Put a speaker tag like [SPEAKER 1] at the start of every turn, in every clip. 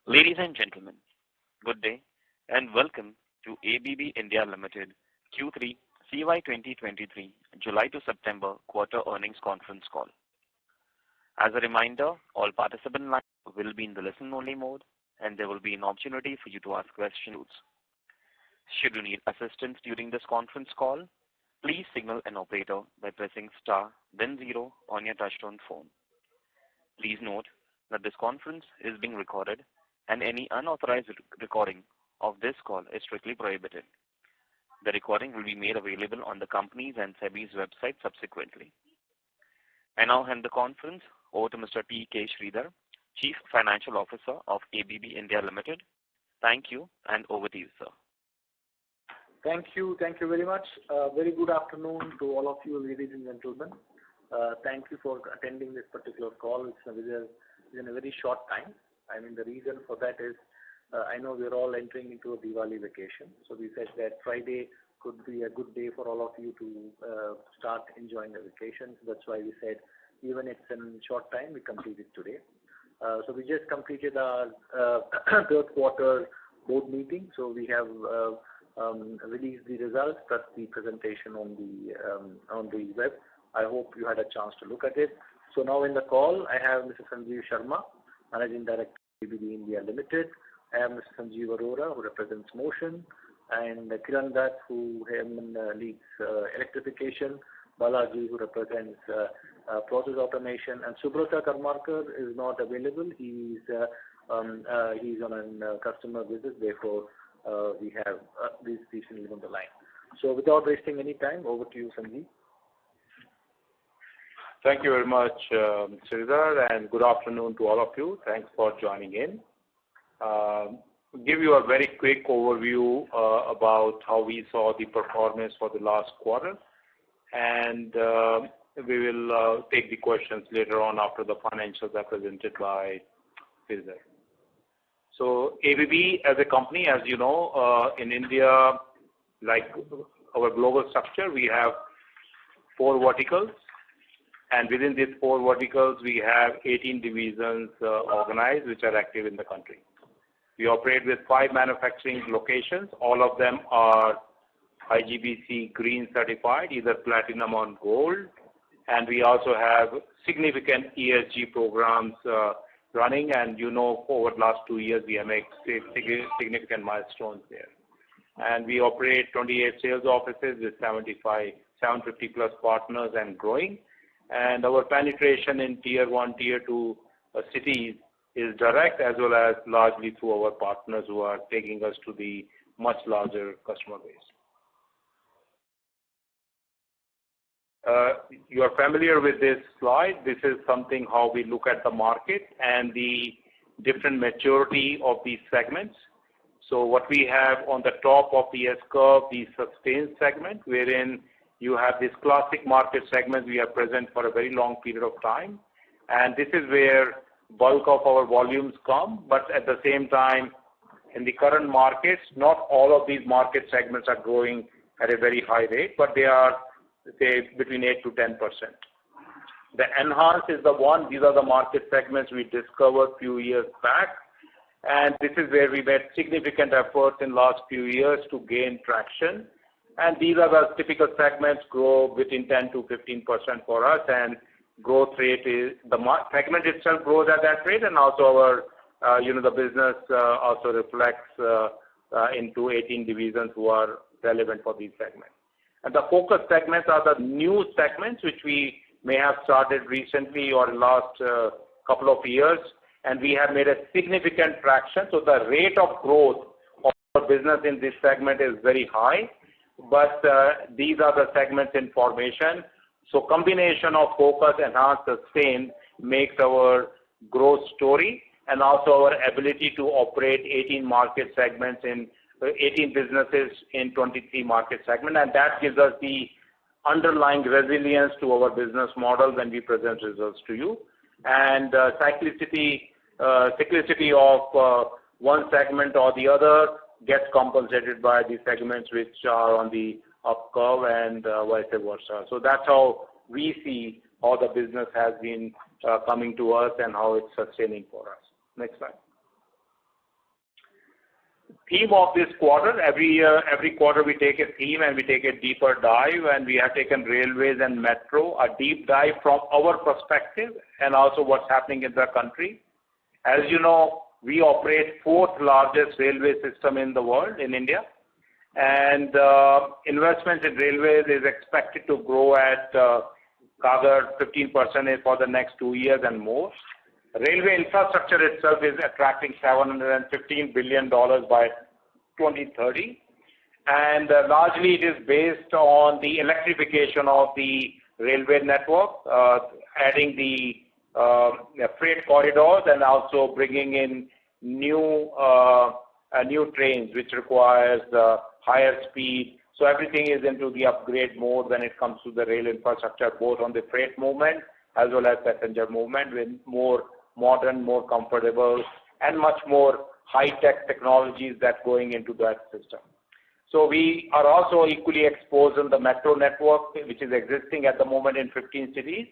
[SPEAKER 1] Ladies and gentlemen, good day and welcome to ABB India Limited Q3 CY 2023 July to September quarter earnings conference call. As a reminder, all participant lines will be in the listen-only mode and there will be an opportunity for you to ask questions. Should you need assistance during this conference call, please signal an operator by pressing star then 0 on your touchtone phone. Please note that this conference is being recorded and any unauthorized recording of this call is strictly prohibited. The recording will be made available on the company's and SEBI's website subsequently. I now hand the conference over to Mr. T.K. Sridhar, Chief Financial Officer of ABB India Limited. Thank you and over to you, sir.
[SPEAKER 2] Thank you very much. Very good afternoon to all of you, ladies and gentlemen. Thank you for attending this particular call. It's in a very short time. I mean, the reason for that is, I know we're all entering into a Diwali vacation. So we said that Friday could be a good day for all of you to start enjoying the vacations. That's why we said, even it's in short time, we complete it today. So we just completed our third quarter board meeting. So we have released the results, that's the presentation on the web. I hope you had a chance to look at it. So now in the call, I have Mr. Sanjeev Sharma, Managing Director of ABB India Limited. I have Mr. Sanjeev Arora, who represents Motion, and Kiran Dutt, who leads Electrification, Balaji, who represents Process Automation, and Subrata Karmarkar is not available. He's on a customer visit, therefore we have these people on the line. So without wasting any time, over to you, Sanjeev.
[SPEAKER 3] Thank you very much, Sridhar, and good afternoon to all of you. Thanks for joining in. Give you a very quick overview about how we saw the performance for the last quarter, and we will take the questions later on after the financials are presented by Sridhar. So ABB as a company, as you know, in India, like our global structure, we have 4 verticals. And within these 4 verticals, we have 18 divisions organized, which are active in the country. We operate with 5 manufacturing locations. All of them are IGBC Green certified, either platinum or gold. And we also have significant ESG programs running. And you know, over the last 2 years, we have made significant milestones there. And we operate 28 sales offices with 750 plus partners and growing. And our penetration in Tier 1, Tier 2 cities is direct as well as largely through our partners who are taking us to the much larger customer base. You are familiar with this slide. This is something how we look at the market and the different maturity of these segments. So what we have on the top of the S-curve, the sustained segment, wherein you have this classic market segment we are present for a very long period of time. And this is where bulk of our volumes come. But at the same time, in the current markets, not all of these market segments are growing at a very high rate, but they are, say, between 8 to 10%. The enhanced is the one. These are the market segments we discovered a few years back. And this is where we made significant efforts in the last few years to gain traction. And these are the typical segments grow between 10 to 15% for us, and growth rate is the segment itself grows at that rate, and also our the business also reflects into 18 divisions who are relevant for these segments. And the focus segments are the new segments which we may have started recently or in the last couple of years, and we have made a significant traction. So the rate of growth of our business in this segment is very high. But these are the segments in formation. So combination of focus, enhanced, sustain makes our growth story and also our ability to operate 18 market segments in 18 businesses in 23 market segments. And that gives us the underlying resilience to our business model when we present results to you. And cyclicity of one segment or the other gets compensated by the segments which are on the up curve and vice versa. So that's how we see how the business has been coming to us and how it's sustaining for us. Next slide. theme of this quarter, every quarter we take a theme and we take a deeper dive, and we have taken railways and metro, a deep dive from our perspective and also what's happening in the country. As you know, we operate fourth largest railway system in the world, in India, and investments in railways is expected to grow at CAGR 15% for the next 2 years and more. Railway infrastructure itself is attracting $715 billion by 2030, and largely it is based on the electrification of the railway network, adding the freight corridors and also bringing in new trains which requires higher speed. So everything is into the upgrade mode when it comes to the rail infrastructure, both on the freight movement as well as passenger movement, with more modern, more comfortable, and much more high-tech technologies that going into that system. So we are also equally exposed in the metro network, which is existing at the moment in 15 cities,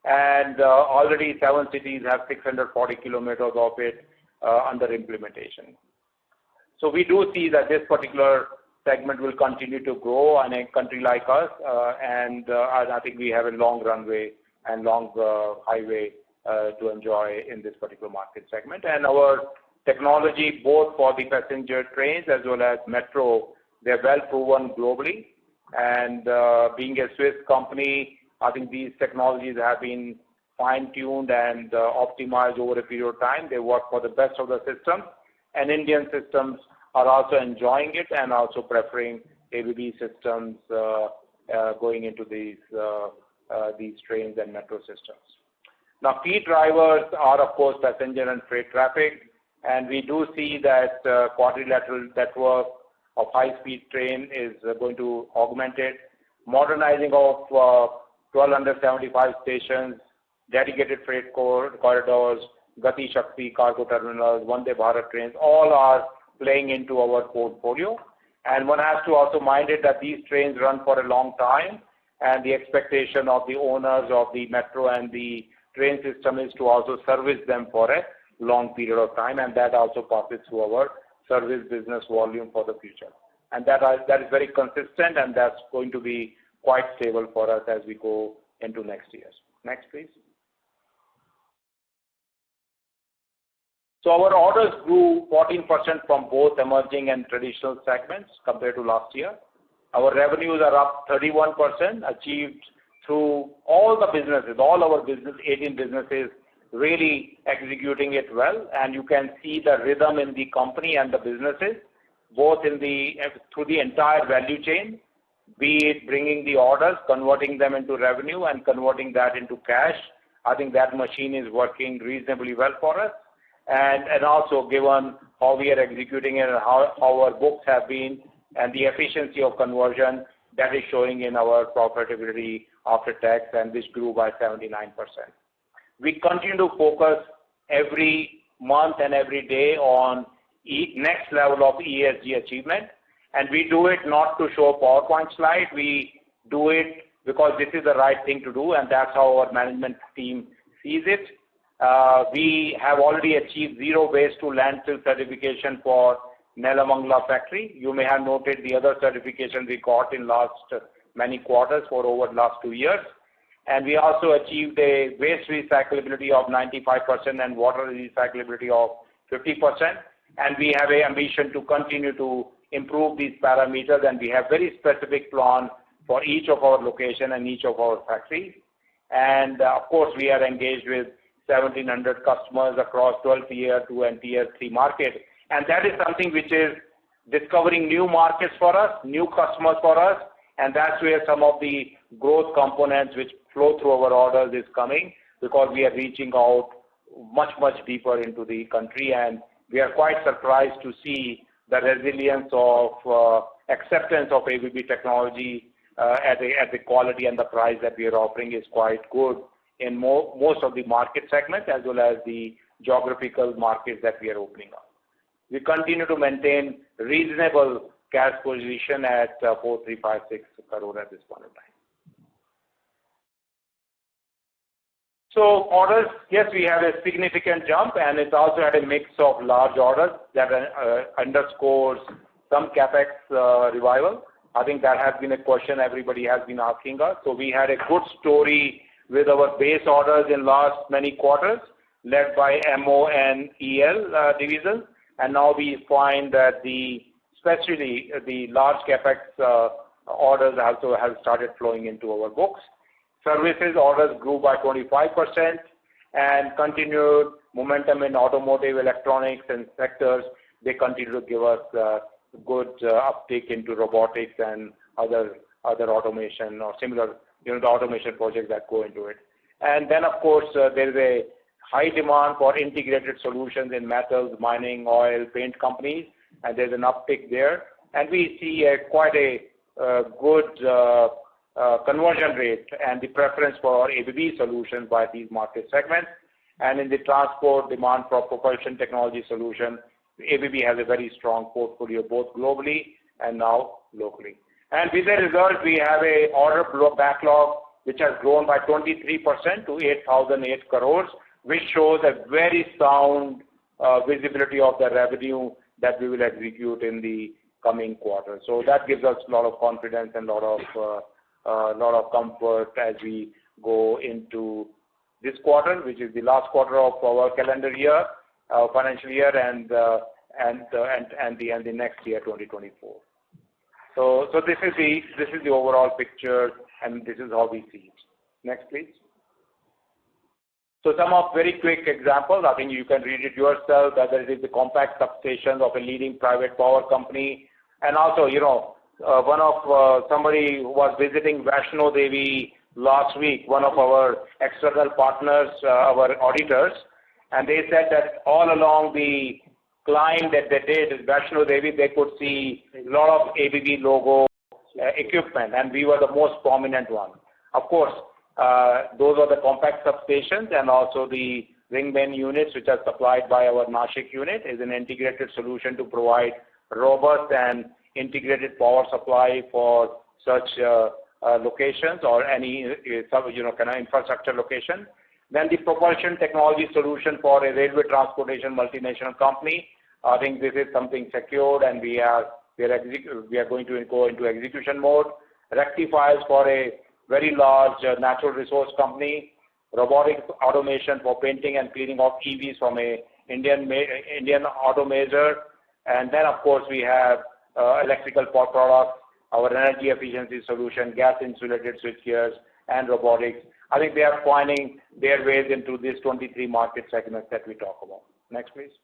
[SPEAKER 3] and already 7 cities have 640 kilometers of it under implementation. So we do see that this particular segment will continue to grow in a country like us, and I think we have a long runway and long highway to enjoy in this particular market segment. And our technology, both for the passenger trains as well as metro, they're well proven globally. And being a Swiss company, I think these technologies have been fine-tuned and optimized over a period of time. They work for the best of the system, and Indian systems are also enjoying it and also preferring ABB systems going into these trains and metro systems. Now, key drivers are, of course, passenger and freight traffic, and we do see that quadrilateral network of high-speed train is going to augment it. Modernizing of 1,275 stations, dedicated freight corridors, Gati Shakti cargo terminals, Vande Bharat trains, all are playing into our portfolio. And one has to also mind it that these trains run for a long time, and the expectation of the owners of the metro and the train system is to also service them for a long period of time, and that also passes through our service business volume for the future. And that is very consistent, and that's going to be quite stable for us as we go into next year. Next, please. So our orders grew 14% from both emerging and traditional segments compared to last year. Our revenues are up 31%, achieved through all the businesses, all our 18 businesses really executing it well, and you can see the rhythm in the company and the businesses, both through the entire value chain, be it bringing the orders, converting them into revenue, and converting that into cash. I think that machine is working reasonably well for us, and also given how we are executing it and how our books have been, and the efficiency of conversion, that is showing in our profitability after tax, and this grew by 79%. We continue to focus every month and every day on next level of ESG achievement, and we do it not to show a PowerPoint slide. We do it because this is the right thing to do, and that's how our management team sees it. We have already achieved zero waste to landfill certification for Nelamangala factory. You may have noted the other certification we got in last many quarters for over the last 2 years. And we also achieved a waste recyclability of 95% and water recyclability of 50%. And we have an ambition to continue to improve these parameters, and we have very specific plan for each of our location and each of our factories. And of course, we are engaged with 1,700 customers across 12 tier 2 and tier 3 markets. And that is something which is discovering new markets for us, new customers for us, and that's where some of the growth components which flow through our orders is coming, because we are reaching out much, much deeper into the country, and we are quite surprised to see the resilience of acceptance of ABB technology at the quality and the price that we are offering is quite good in most of the market segments as well as the geographical markets that we are opening up. We continue to maintain reasonable cash position at 4,356 crore at this point of time. So orders, yes, we have a significant jump, and it also had a mix of large orders that underscores some capex revival. I think that has been a question everybody has been asking us. So we had a good story with our base orders in last many quarters, led by MO and EL divisions, and now we find that especially the large capex orders also have started flowing into our books. Services orders grew by 25%, and continued momentum in automotive, electronics, and sectors. They continue to give us good uptake into robotics and other automation or similar, the automation projects that go into it. And then, of course, there is a high demand for integrated solutions in metals, mining, oil, paint companies, and there's an uptick there. And we see quite a good conversion rate and the preference for our ABB solutions by these market segments. And in the transport, demand for propulsion technology solution, ABB has a very strong portfolio both globally and now locally. And with the result, we have a order backlog which has grown by 23% to 8,008 crores, which shows a very sound visibility of the revenue that we will execute in the coming quarter. So that gives us a lot of confidence and a lot of comfort as we go into this quarter, which is the last quarter of our calendar year, financial year, and the next year, 2024. So this is the overall picture, and this is how we see it. Next, please. So some of very quick examples. I think you can read it yourself. Whether it is the compact substations of a leading private power company, and also somebody was visiting Vaishno Devi last week, one of our external partners, our auditors, and they said that all along the climb that they did in Vaishno Devi, they could see a lot of ABB logo equipment, and we were the most prominent one. Of course, those are the compact substations, and also the ring main units, which are supplied by our Nashik unit, is an integrated solution to provide robust and integrated power supply for such locations or any kind of infrastructure location. Then the propulsion technology solution for a railway transportation multinational company. I think this is something secured, and we are going to go into execution mode. Rectifiers for a very large natural resource company. Robotic automation for painting and cleaning of EVs from a Indian auto major. And then, of course, we have electrical power products, our energy efficiency solution, gas insulated switchgears, and robotics. I think they are finding their ways into these 23 market segments that we talk about. Next, please.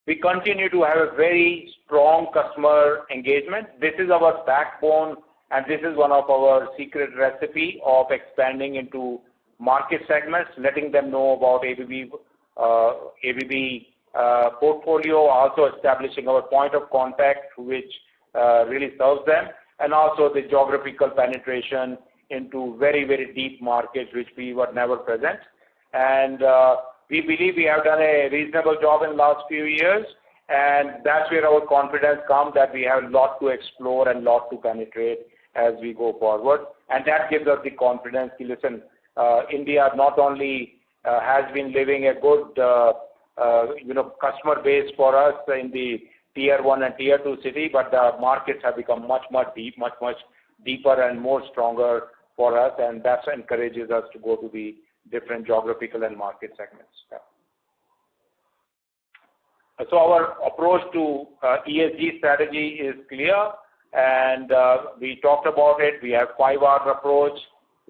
[SPEAKER 3] We continue to have a very strong customer engagement. This is our backbone, and this is one of our secret recipe of expanding into market segments, letting them know about ABB portfolio, also establishing our point of contact, which really serves them, and also the geographical penetration into very, very deep markets, which we were never present. And we believe we have done a reasonable job in the last few years, and that's where our confidence comes, that we have a lot to explore and a lot to penetrate as we go forward. And that gives us the confidence to listen. India not only has been living a good customer base for us in the tier 1 and tier 2 city, but the markets have become much deeper and more stronger for us, and that encourages us to go to the different geographical and market segments. Yeah. So our approach to ESG strategy is clear, and we talked about it. We have 5R approach: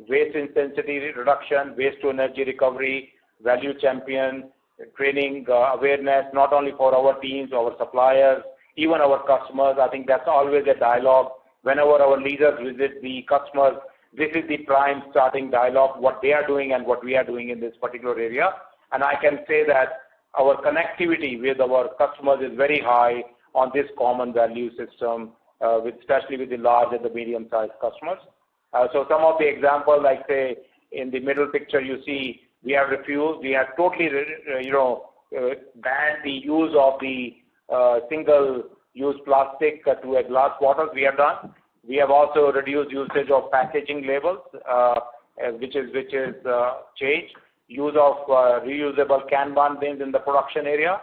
[SPEAKER 3] waste intensity reduction, waste to energy recovery, value champion, training awareness, not only for our teams, our suppliers, even our customers. I think that's always a dialogue. Whenever our leaders visit the customers, this is the prime starting dialogue, what they are doing and what we are doing in this particular area. And I can say that our connectivity with our customers is very high on this common value system, especially with the large and the medium-sized customers. So some of the examples, like say in the middle picture, you see we have totally, banned the use of the single-use plastic to a glass bottles. We have done. We have also reduced usage of packaging labels which is changed. Use of reusable Kanban bins in the production area.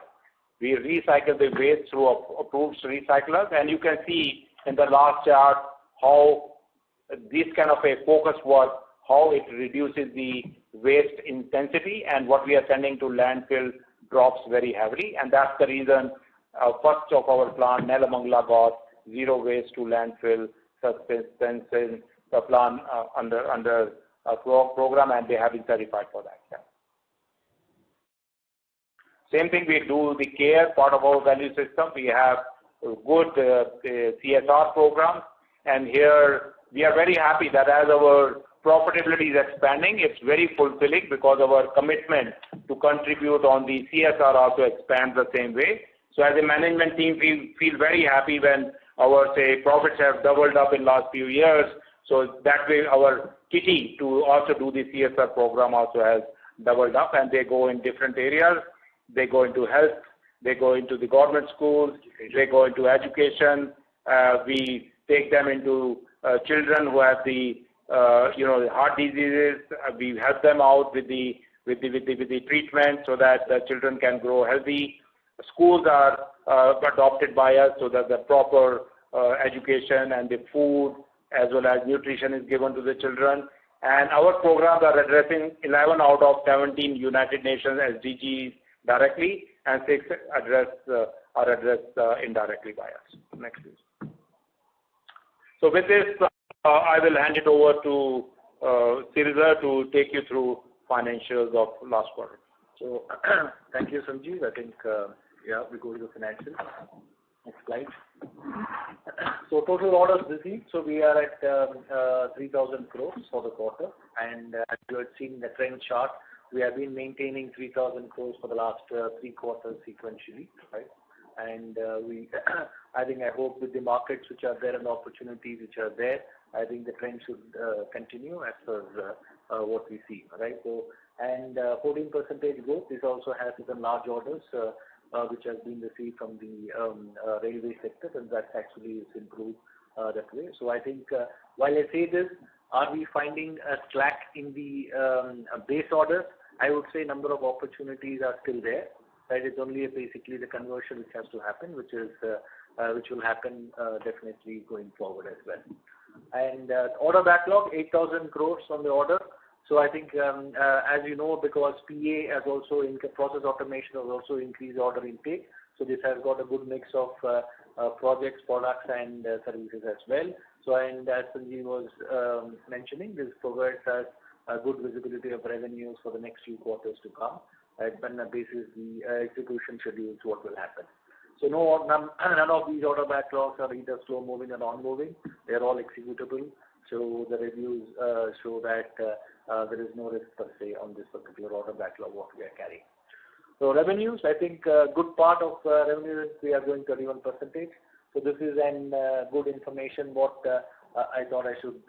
[SPEAKER 3] We recycle the waste through approved recyclers, and you can see in the last chart how this kind of a focus was, how it reduces the waste intensity, and what we are sending to landfill drops very heavily, and that's the reason first of our plant, Nelamangala, got zero waste to landfill suspension plan under a program, and they have been certified for that. Yeah. Same thing we do the care part of our value system. We have good CSR programs, and here we are very happy that as our profitability is expanding, it's very fulfilling because our commitment to contribute on the CSR also expands the same way. So as a management team, we feel very happy when our profits have doubled up in last few years. So that way our kitty to also do the CSR program also has doubled up, and they go in different areas. They go into health, they go into the government schools, they go into education. We take them into children who have the heart diseases. We help them out with the treatment so that the children can grow healthy. Schools are adopted by us so that the proper education and the food as well as nutrition is given to the children. And our programs are addressing 11 out of 17 United Nations SDGs directly, and 6 are addressed indirectly by us. Next, please. So with this, I will hand it over to Siriza to take you through financials of last quarter.
[SPEAKER 2] So thank you, Sanjeev. I think, we go to the financials. Next slide. So total orders received. So we are at 3,000 crores for the quarter, and as you had seen the trend chart, we have been maintaining 3,000 crores for the last 3 quarters sequentially, right? And I hope with the markets which are there and the opportunities which are there, I think the trend should continue as per what we see, right? So, and 14% growth. This also has some large orders which has been received from the railway sector, and that actually is improved that way. So I think while I say this, are we finding a slack in the base orders? I would say number of opportunities are still there. Right? It's only basically the conversion which has to happen, which will happen definitely going forward as well. And order backlog, 8,000 crores on the order. So I think, as you know, because PA has also process automation has also increased order intake. So this has got a good mix of projects, products, and services as well. So, and as Sanjeev was mentioning, this provides us a good visibility of revenues for the next few quarters to come. When basis the execution schedules, what will happen. So none of these order backlogs are either slow moving or non-moving. They are all executable. So the reviews show that there is no risk per se on this particular order backlog what we are carrying. So revenues, I think good part of revenues we are going 31%. So this is an good information what I thought I should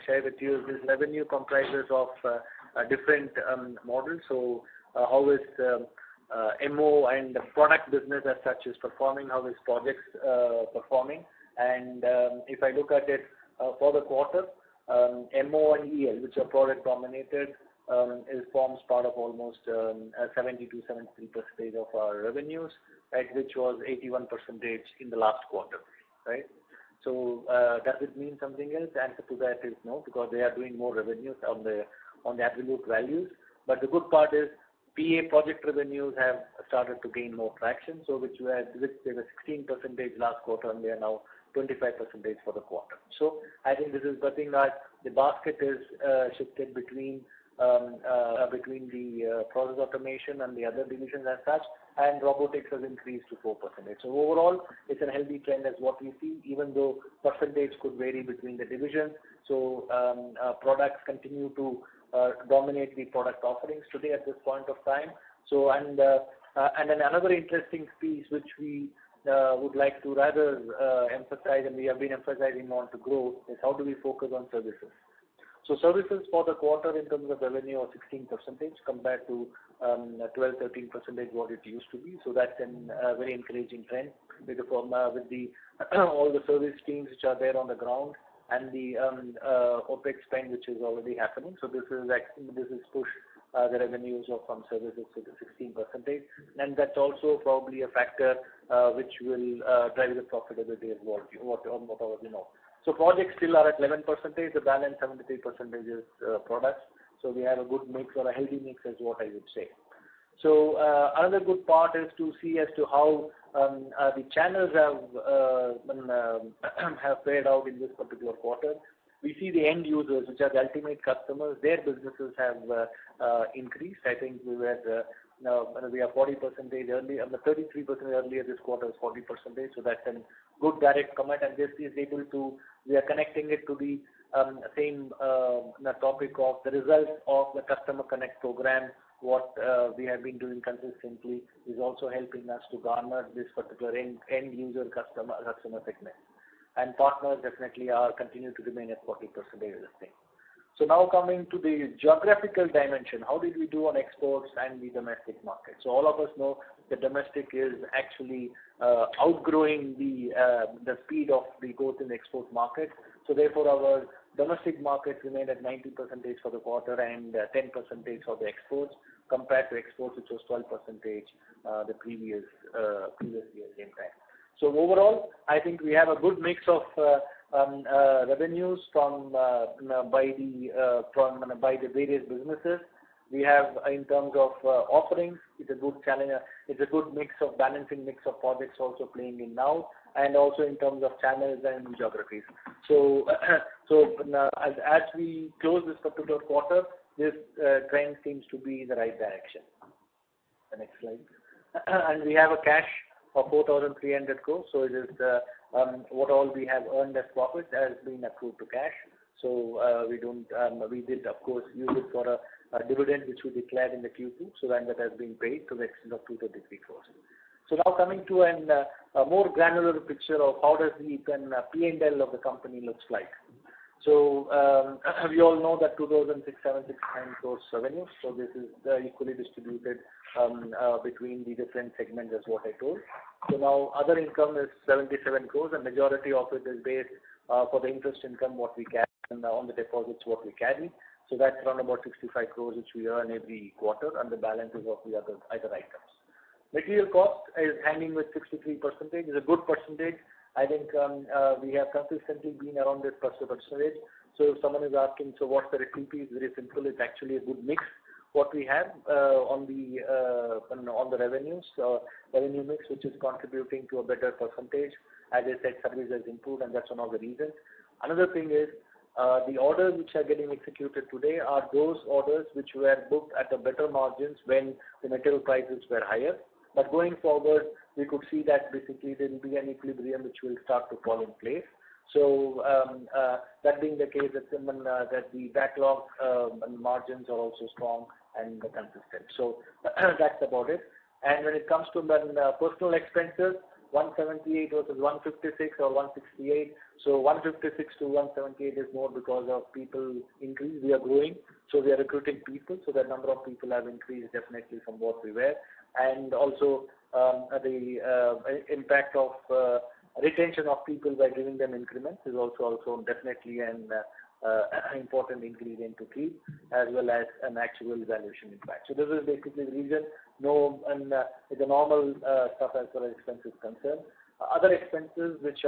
[SPEAKER 2] share with you. This revenue comprises of different models. So how is MO and the product business as such is performing, how is projects performing, and if I look at it for the quarter, MO and EL, which are product dominated, forms part of almost 70 to 73% of our revenues, right, which was 81% in the last quarter, right? So does it mean something else? The answer to that is no, because they are doing more revenues on the absolute values. But the good part is PA project revenues have started to gain more traction. So which they were 16% last quarter, and they are now 25% for the quarter. So I think this is nothing that the basket is shifted between the process automation and the other divisions as such, and robotics has increased to 4%. So overall, it's a healthy trend as what we see, even though percentage could vary between the divisions. So products continue to dominate the product offerings today at this point of time. So and then another interesting piece which we would like to rather emphasize, and we have been emphasizing on to grow, is how do we focus on services. So services for the quarter in terms of revenue are 16% compared to 12-13% what it used to be. So that's a very encouraging trend with the all the service teams which are there on the ground, and the OPEX spend which is already happening. So this is pushed the revenues of some services to the 16%, and that's also probably a factor which will drive the profitability as well, whatever we know. So projects still are at 11%, the balance 73% is products. So we have a good mix or a healthy mix is what I would say. So another good part is to see as to how the channels have played out in this particular quarter. We see the end users, which are the ultimate customers, their businesses have increased. I think we are 40% earlier, 33% earlier. This quarter is 40%. So that's a good direct comment, and this is able to. We are connecting it to the same topic of the results of the Customer Connect program. What we have been doing consistently is also helping us to garner this particular end user customer segment. And partners definitely continue to remain at 40% of the thing. So now coming to the geographical dimension, how did we do on exports and the domestic market? So all of us know the domestic is actually outgrowing the speed of the growth in the export market. So therefore our domestic market remained at 90% for the quarter and 10% for the exports, compared to exports which was 12% the previous year same time. So overall, I think we have a good mix of revenues from by the various businesses. We have in terms of offerings, it's a good challenge. It's a good mix of balancing mix of projects also playing in now, and also in terms of channels and geographies. So as we close this particular quarter, this trend seems to be in the right direction. The next slide. And we have a cash of 4,300 crores. So it is what all we have earned as profit has been accrued to cash. So we did of course use it for a dividend which we declared in the Q2. So then that has been paid to the extent of 233 crores. So now coming to a more granular picture of how does the P&L of the company looks like. So we all know that 2,679 crores revenue. So this is equally distributed between the different segments as what I told. So now other income is 77 crores, and majority of it is based for the interest income what we carry on the deposits what we carry. So that's around about 65 crores which we earn every quarter, and the balance is of the other items. Material cost is hanging with 63%. Is a good percentage. I think we have consistently been around this percentage. So if someone is asking, so what's the recipe? It's very simple. It's actually a good mix. What we have on the revenues, revenue mix, which is contributing to a better percentage. As I said, service has improved, and that's one of the reasons. Another thing is the orders which are getting executed today are those orders which were booked at a better margins when the material prices were higher. But going forward, we could see that basically there will be an equilibrium which will start to fall in place. So that being the case, that the backlog margins are also strong and consistent. So that's about it. And when it comes to personal expenses, 178 versus 156 or 168. So 156 to 178 is more because of people increase. We are growing, so we are recruiting people. So the number of people have increased definitely from what we were. And also the impact of retention of people by giving them increments is also definitely an important ingredient to keep, as well as an actual valuation impact. So this is basically the reason. The normal stuff as far as expenses concerned. Other expenses which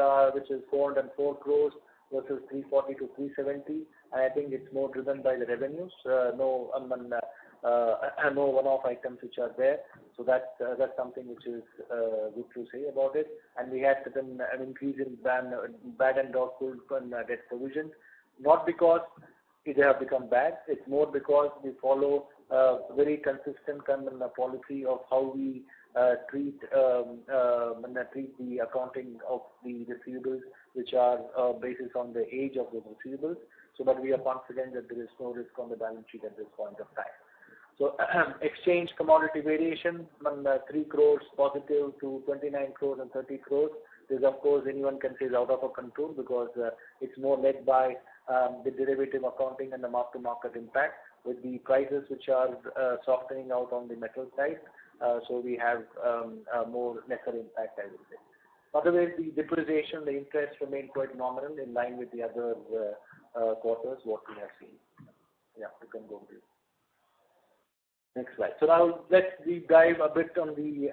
[SPEAKER 2] is 404 crores versus 340 to 370, and I think it's more driven by the revenues. No one-off items which are there. So that's something which is good to say about it. And we had an increase in bad and doubtful debt provision, not because they have become bad. It's more because we follow a very consistent policy of how we treat the accounting of the receivables, which are based on the age of the receivables. So, but we are confident that there is no risk on the balance sheet at this point of time. So exchange commodity variation, 3 crores positive to 29 crores and 30 crores. This, of course, anyone can say is out of our control because it's more led by the derivative accounting and the mark-to-market impact with the prices which are softening out on the metal side. So we have more lesser impact, I would say. Otherwise, the depreciation, the interest remain quite nominal in line with the other quarters what we have seen. Yeah, you can go to next slide. So now let's deep dive a bit on the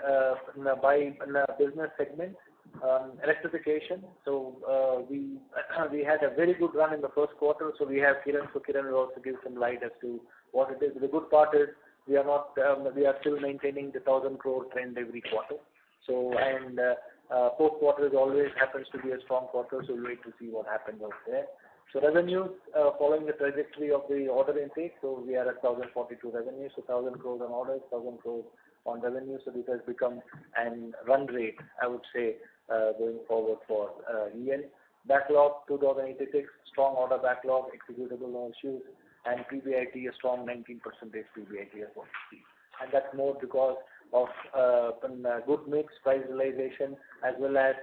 [SPEAKER 2] by business segment. Electrification. So we had a very good run in the first quarter. So we have Kiran. So Kiran will also give some light as to what it is. The good part is we are not we are still maintaining the 1,000 crore trend every quarter. So and fourth quarter is always happens to be a strong quarter. So we'll wait to see what happens out there. So revenues following the trajectory of the order intake. So we are at 1,042 revenues. So 1,000 crores on orders, 1,000 crores on revenue. So this has become an run rate, I would say, going forward for EL. Backlog 2,086, strong order backlog, executable no issues, and PBIT a strong 19% PBIT as well. And that's more because of good mix, price realization, as well as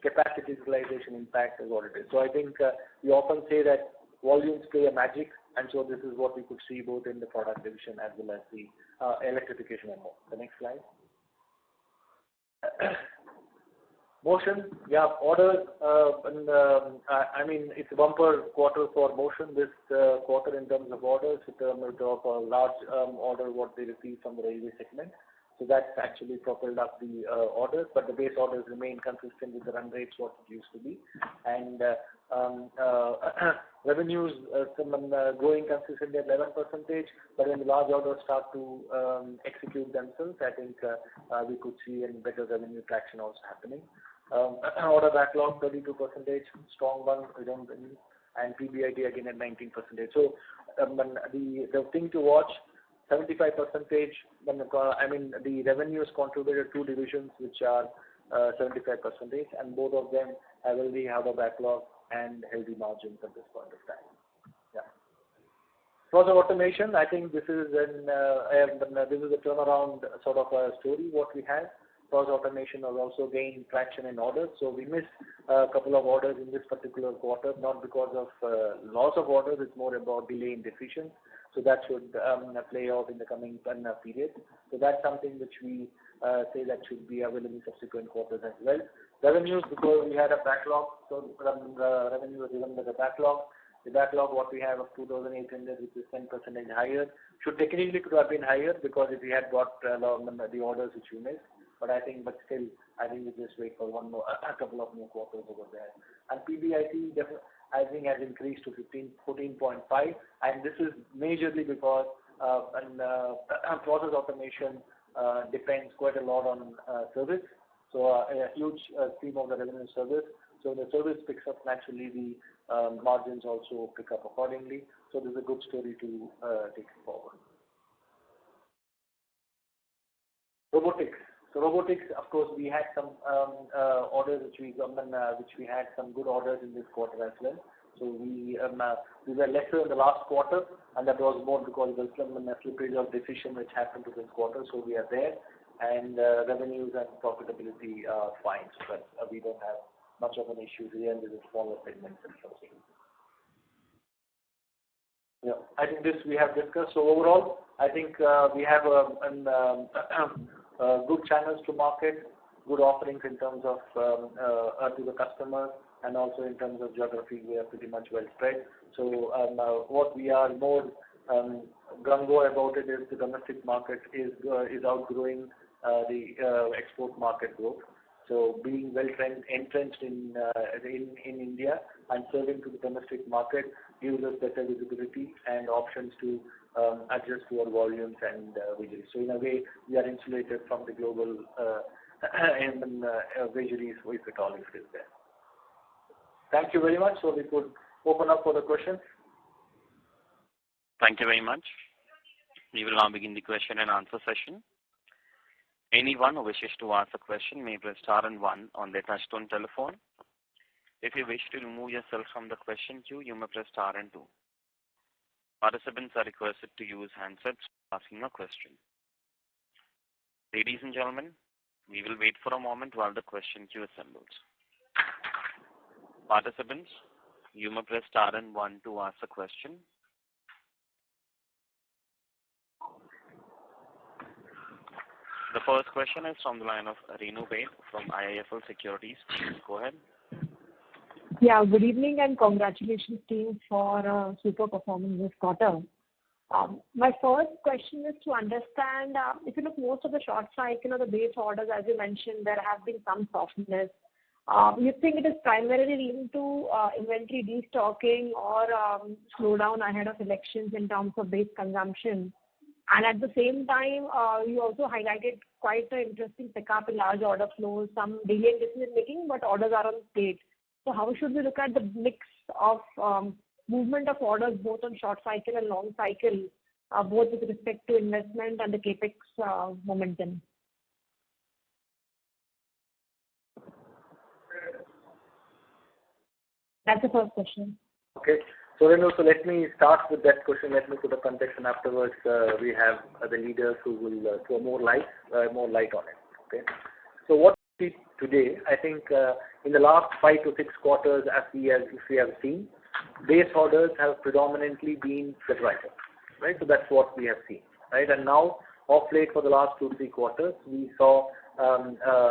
[SPEAKER 2] capacity utilization impact is what it is. So I think we often say that volumes play a magic, and so this is what we could see both in the product division as well as the electrification and more. The next slide. Motion, yeah, orders. I mean, it's a bumper quarter for Motion this quarter in terms of orders, in terms of a large order what they received from the railway segment. So that's actually propelled up the orders, but the base orders remain consistent with the run rates what it used to be. And revenues growing consistently at 11%, but when the large orders start to execute themselves, I think we could see a better revenue traction also happening. Order backlog 32%, strong one, and PBIT again at 19%. So the thing to watch, 75%. I mean, the revenues contributed two divisions which are 75%, and both of them have healthy order backlog and healthy margins at this point of time. Yeah. Process automation. I think this is a turnaround sort of a story what we have. Process automation has also gained traction in orders. So we missed a couple of orders in this particular quarter, not because of loss of orders. It's more about delay in decisions. So that should play out in the coming period. So that's something which we say that should be available in subsequent quarters as well. Revenues, because we had a backlog, so revenue was given by the backlog. The backlog what we have of 2,800, which is 10% higher, should technically could have been higher because if we had got the orders which we missed. But still, I think we just wait for a couple of more quarters over there. And PBIT definitely, I think, has increased to 14.5, and this is majorly because process automation depends quite a lot on service. So a huge stream of the revenue service. So the service picks up naturally, the margins also pick up accordingly. So this is a good story to take forward. Robotics. So robotics, of course, we had some orders which we had some good orders in this quarter as well. So we were lesser in the last quarter, and that was more because there was some slippage of decision which happened to this quarter. So we are there, and revenues and profitability are fine. So that we don't have much of an issue here, and this is smaller segments and something. Yeah, I think this we have discussed. So overall, I think we have good channels to market, good offerings in terms of to the customer, and also in terms of geography, we are pretty much well spread. So what we are more gung-ho about it is the domestic market is outgrowing the export market growth. So being well entrenched in India and serving to the domestic market gives us better visibility and options to adjust to our volumes and wages. So in a way, we are insulated from the global vagaries if it all is there. Thank you very much. So we could open up for the questions.
[SPEAKER 1] Thank you very much. We will now begin the question and answer session. Anyone who wishes to ask a question may press star and one on their touchtone telephone. If you wish to remove yourself from the question queue, you may press star and two. Participants are requested to use handsets asking a question. Ladies and gentlemen, we will wait for a moment while the question queue assembles. Participants, you may press star and one to ask a question. The first question is from the line of Renu Baid from IIFL Securities. Please go ahead.
[SPEAKER 4] Yeah, good evening and congratulations team for super performance this quarter. My first question is to understand, if you look most of the short cycle or the base orders, as you mentioned, there have been some softness. You think it is primarily linked to inventory destocking or slowdown ahead of elections in terms of base consumption? And at the same time, you also highlighted quite an interesting pickup in large order flows, some delay in decision making, but orders are on plate. So how should we look at the mix of movement of orders both on short cycle and long cycle, both with respect to investment and the capex momentum? That's the first question.
[SPEAKER 2] Okay. So Renu, so let me start with that question. Let me put a context, and afterwards we have the leaders who will throw more light on it. Okay. So what we see today, I think in the last 5 to 6 quarters, if we have seen, base orders have predominantly been the driver, right? So that's what we have seen, right? And now, of late, for the last 2-3 quarters, we saw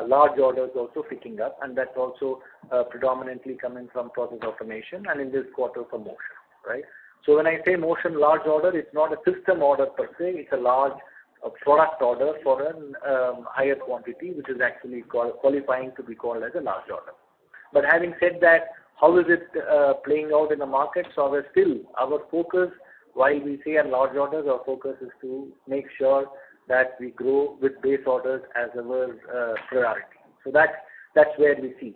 [SPEAKER 2] large orders also picking up, and that's also predominantly coming from process automation, and in this quarter from motion, right? So when I say motion large order, it's not a system order per se, it's a large product order for a higher quantity, which is actually qualifying to be called as a large order. But having said that, how is it playing out in the market? So our focus, while we say on large orders, our focus is to make sure that we grow with base orders as our priority. So that's where we see,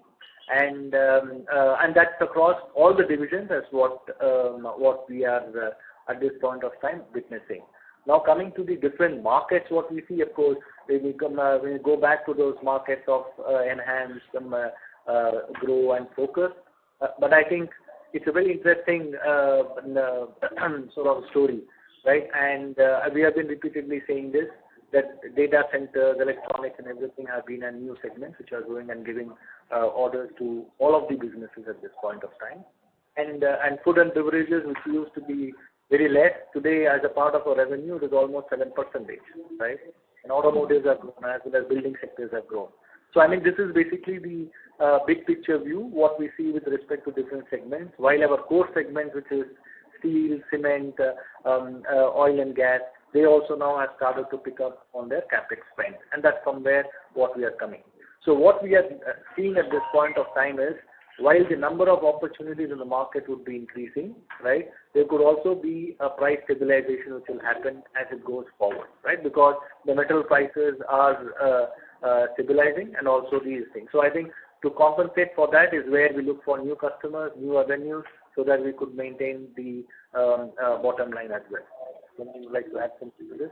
[SPEAKER 2] and that's across all the divisions as what we are at this point of time witnessing. Now coming to the different markets, what we see, of course, when we go back to those markets of enhance, grow and focus. But I think it's a very interesting sort of story, right? And we have been repeatedly saying this, that data centers, electronics and everything have been a new segment which are growing and giving orders to all of the businesses at this point of time. And food and beverages, which used to be very less, today as a part of our revenue, it is almost 7%, right? And automotives have grown as well as building sectors have grown. So I mean, this is basically the big picture view, what we see with respect to different segments, while our core segments, which is steel, cement, oil and gas, they also now have started to pick up on their capex spend, and that's from where what we are coming. So what we are seeing at this point of time is, while the number of opportunities in the market would be increasing, right, there could also be a price stabilization which will happen as it goes forward, right, because the metal prices are stabilizing and also these things. So I think to compensate for that is where we look for new customers, new avenues, so that we could maintain the bottom line as well. Would you like to add something to this?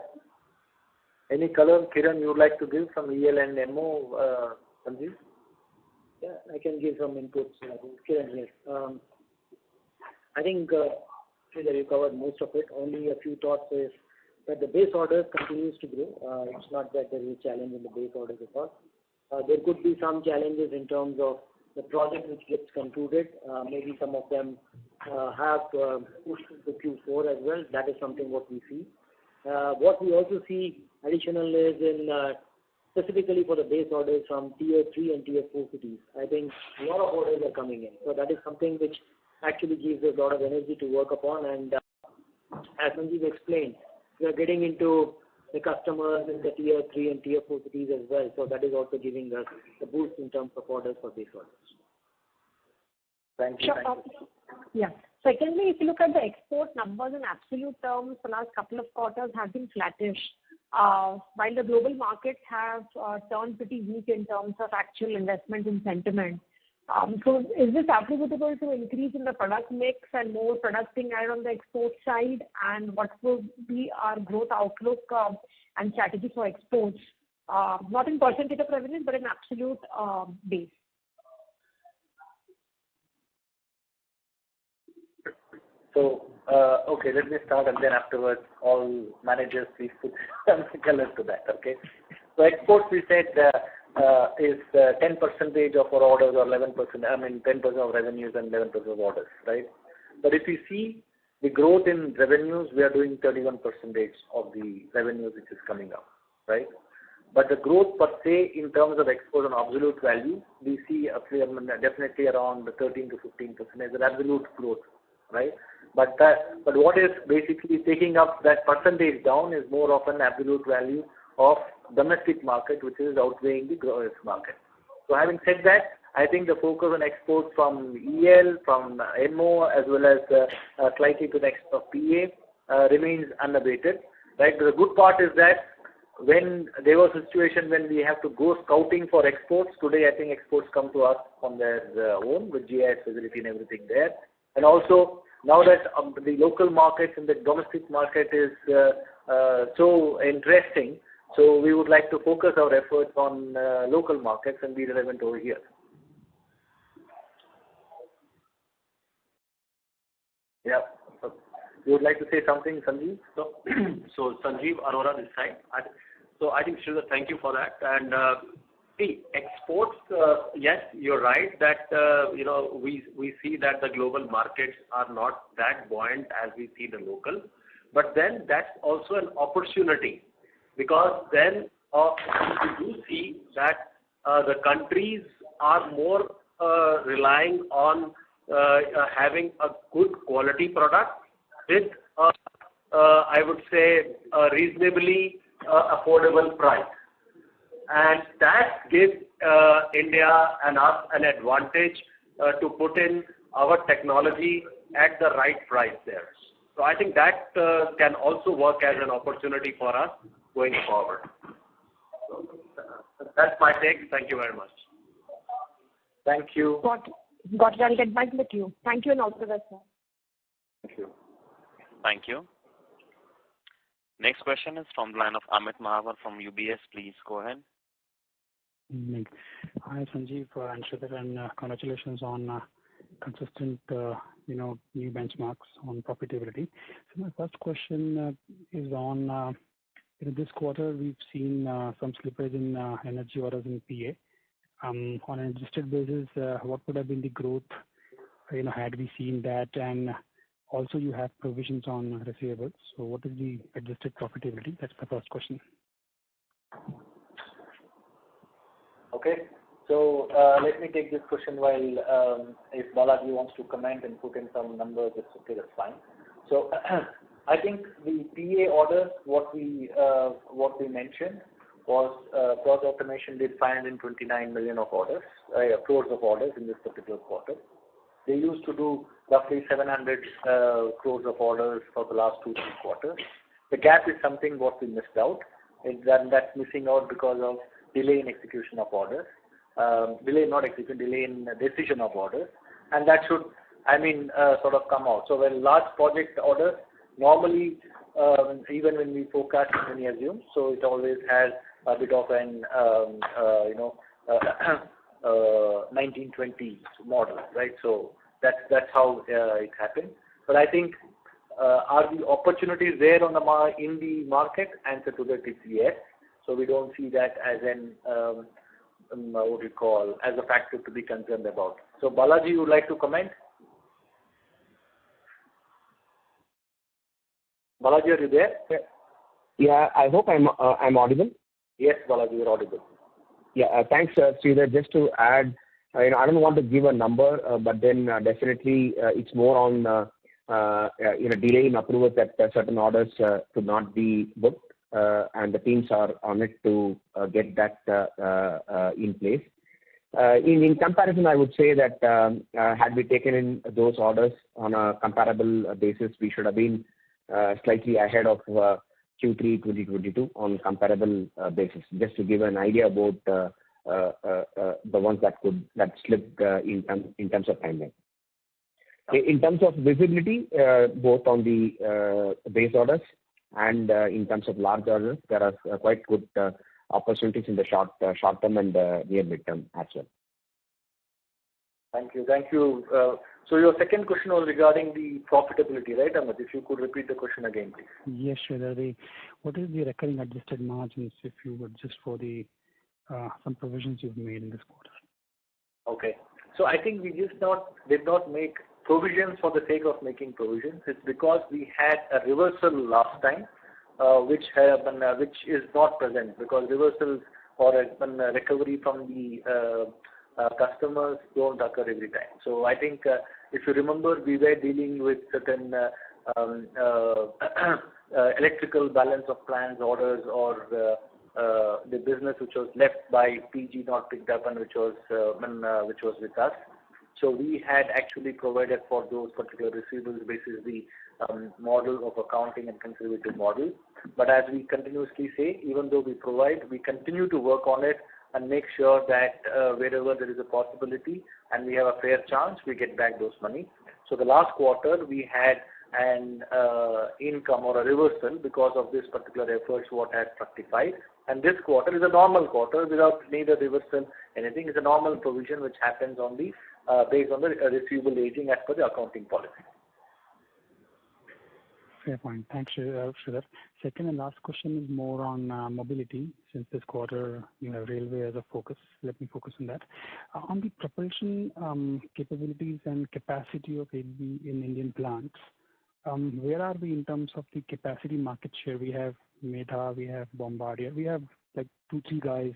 [SPEAKER 2] Any color, Kiran, you would like to give from EL and MO, Sanjeev?
[SPEAKER 5] Yeah, I can give some inputs. Kiran here. I think that you covered most of it. Only a few thoughts is that the base orders continues to grow. It's not that there is a challenge in the base orders at all. There could be some challenges in terms of the project which gets concluded. Maybe some of them have pushed into Q4 as well. That is something what we see. What we also see additional is in specifically for the base orders from Tier 3 and Tier 4 cities. I think a lot of orders are coming in. So that is something which actually gives us a lot of energy to work upon. And as Sanjeev explained, we are getting into the customers in the Tier 3 and Tier 4 cities as well. So that is also giving us a boost in terms of orders for base orders.
[SPEAKER 2] Thank you.
[SPEAKER 4] Sure. Yeah. Secondly, if you look at the export numbers in absolute terms, the last couple of quarters have been flattish. While the global markets have turned pretty weak in terms of actual investment in sentiment. So is this attributable to increase in the product mix and more products being added on the export side? And what will be our growth outlook and strategy for exports? Not in percentage of revenue, but in absolute base.
[SPEAKER 2] So, okay, let me start, and then afterwards, all managers please put some color to that, okay? So exports, we said, is 10% of our orders or 11%, 10% of revenues and 11% of orders, right? But if you see the growth in revenues, we are doing 31% of the revenues which is coming up, right? But the growth per se in terms of exports on absolute value, we see definitely around 13 to 15% as an absolute growth, right? But what is basically taking up that percentage down is more of an absolute value of domestic market, which is outweighing the gross market. So having said that, I think the focus on exports from EL, from MO, as well as slightly to the extent of PA remains unabated. Right? The good part is that when there was a situation when we have to go scouting for exports, today I think exports come to us on their own with GIS facility and everything there. And also now that the local markets and the domestic market is so interesting, so we would like to focus our efforts on local markets and be relevant over here. Yeah. So you would like to say something, Sanjeev?
[SPEAKER 6] So Sanjeev Arora this side. So I think Sridhar, thank you for that. And see, exports, yes, you're right that we see that the global markets are not that buoyant as we see the local, but then that's also an opportunity, because then we do see that the countries are more relying on having a good quality product with, I would say, a reasonably affordable price. And that gives India and us an advantage to put in our technology at the right price there. So I think that can also work as an opportunity for us going forward. So that's my take. Thank you very much.
[SPEAKER 2] Thank you.
[SPEAKER 4] Got it. I'll get back with you. Thank you and all the best, sir.
[SPEAKER 2] Thank you.
[SPEAKER 1] Thank you. Next question is from the line of Amit Mahawar from UBS. Please go ahead.
[SPEAKER 7] Hi, Sanjeev and Sridhar, and congratulations on consistent, new benchmarks on profitability. So my first question is on this quarter we've seen some slippage in energy orders in PA. On an adjusted basis, what would have been the growth, had we seen that? And also you have provisions on receivables. So what is the adjusted profitability? That's the first question.
[SPEAKER 2] Okay. So let me take this question while if Balaji wants to comment and put in some numbers, it's okay, that's fine. So I think the PA orders, what we mentioned was Process Automation did 529 million of orders, crores of orders in this particular quarter. They used to do roughly 700 crores of orders for the last 2-3 quarters. The gap is something what we missed out, and that's missing out because of delay in execution of orders, delay in decision of orders, and that should, sort of come out. So when large project orders, normally, even when we forecast and we assume, so it always has a bit of an 1920 model, right? So that's how it happened. But I think are the opportunities there in the market? Answer to that is yes. So we don't see that as as a factor to be concerned about. So Balaji, you would like to comment? Balaji, are you there?
[SPEAKER 8] Yeah, I hope I'm audible.
[SPEAKER 2] Yes, Balaji, you're audible.
[SPEAKER 8] Yeah, thanks, Sridhar. Just to add, I don't want to give a number, but then definitely it's more on delay in approvals that certain orders could not be booked, and the teams are on it to get that in place. In comparison, I would say that had we taken in those orders on a comparable basis, we should have been slightly ahead of Q3 2022 on comparable basis, just to give an idea about the ones that slipped in terms of timeline. In terms of visibility, both on the base orders and in terms of large orders, there are quite good opportunities in the short term and near midterm as well.
[SPEAKER 2] Thank you. So your second question was regarding the profitability, right, Amit? If you could repeat the question again, please.
[SPEAKER 7] Yes, sure. What is the recurring adjusted margins if you would just for the some provisions you've made in this quarter?
[SPEAKER 2] Okay. So I think we did not make provisions for the sake of making provisions. It's because we had a reversal last time which is not present, because reversals or recovery from the customers don't occur every time. So I think if you remember, we were dealing with certain electrical balance of plans orders, or the business which was left by PG not picked up, and which was with us. So we had actually provided for those particular receivables basis the model of accounting and conservative model. But as we continuously say, even though we provide, we continue to work on it and make sure that wherever there is a possibility and we have a fair chance, we get back those money. So the last quarter we had an income or a reversal because of this particular efforts what had fructified. And this quarter is a normal quarter without neither reversal anything. It's a normal provision which happens on the based on the receivable aging as per the accounting policy.
[SPEAKER 7] Fair point. Thanks, Sridhar. Second and last question is more on mobility. Since this quarter you have railway as a focus, let me focus on that. On the propulsion capabilities and capacity of ABB in Indian plants, where are we in terms of the capacity market share? We have Medha, we have Bombardier, we have like 2-3 guys